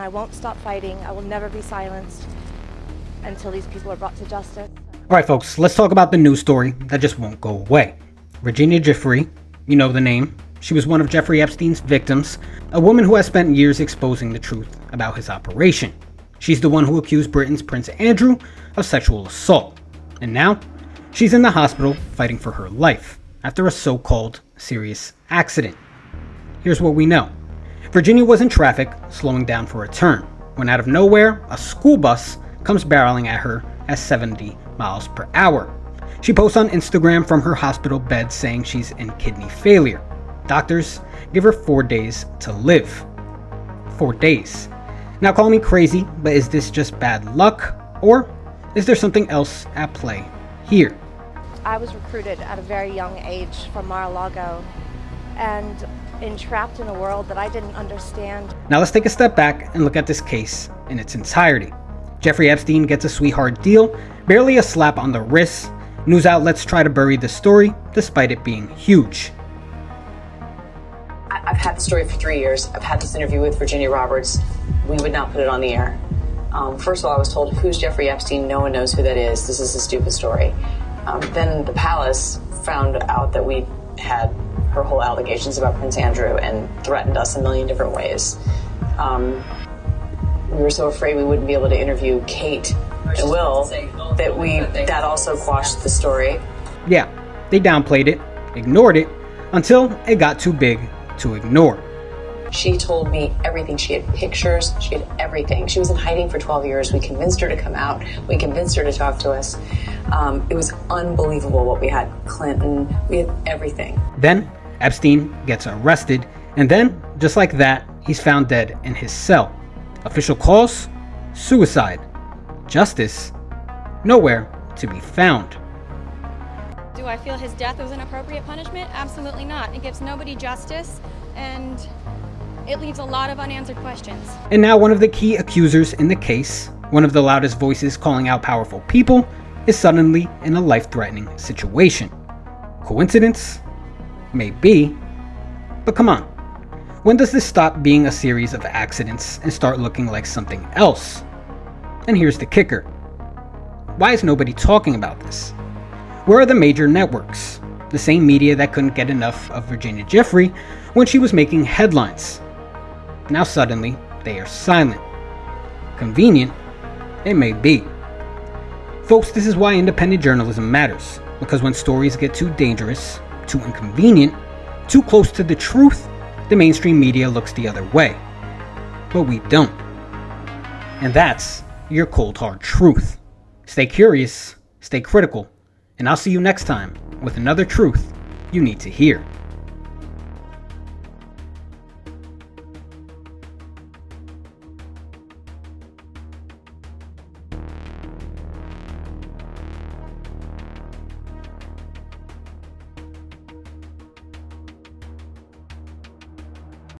I won't stop fighting. I will never be silenced until these people are brought to justice. Alright folks, let's talk about the news story that just won't go away. Virginia Giuffre, you know the name. She was one of Jeffrey Epstein's victims, a woman who has spent years exposing the truth about his operation. She's the one who accused Britain's Prince Andrew of sexual assault. And now, she's in the hospital fighting for her life after a so-called serious accident. Here's what we know. Virginia was in traffic, slowing down for a turn, when out of nowhere, a school bus comes barreling at her at 70 miles per hour. She posts on Instagram from her hospital bed saying she's in kidney failure. Doctors give her 4 days to live. 4 days. Now call me crazy, but is this just bad luck? Or is there something else at play here? I was recruited at a very young age from Mar-a-Lago and entrapped in a world that I didn't understand. Now let's take a step back and look at this case in its entirety. Jeffrey Epstein gets a sweetheart deal, barely a slap on the wrist. News outlets try to bury the story, despite it being huge. I've had the story for 3 years. I've had this interview with Virginia Roberts. We would not put it on the air. First of all, I was told, who's Jeffrey Epstein? No one knows who that is. This is a stupid story. Then the palace found out that we had her whole allegations about Prince Andrew and threatened us a million different ways. We were so afraid we wouldn't be able to interview Kate and Will that also quashed the story. Yeah, they downplayed it, ignored it, until it got too big to ignore. She told me everything. She had pictures. She had everything. She was in hiding for 12 years. We convinced her to come out. We convinced her to talk to us. It was unbelievable what we had. Clinton, we had everything. Then Epstein gets arrested, and then, just like that, he's found dead in his cell. Official cause? Suicide. Justice? Nowhere to be found. Do I feel his death was an appropriate punishment? Absolutely not. It gives nobody justice, and it leaves a lot of unanswered questions. And now one of the key accusers in the case, one of the loudest voices calling out powerful people, is suddenly in a life-threatening situation. Coincidence? Maybe. But come on. When does this stop being a series of accidents and start looking like something else? And here's the kicker. Why is nobody talking about this? Where are the major networks? The same media that couldn't get enough of Virginia Giuffre when she was making headlines. Now suddenly, they are silent. Convenient? It may be. Folks, this is why independent journalism matters. Because when stories get too dangerous, too inconvenient, too close to the truth, the mainstream media looks the other way. But we don't. And that's your cold hard truth. Stay curious, stay critical, and I'll see you next time with another truth you need to hear.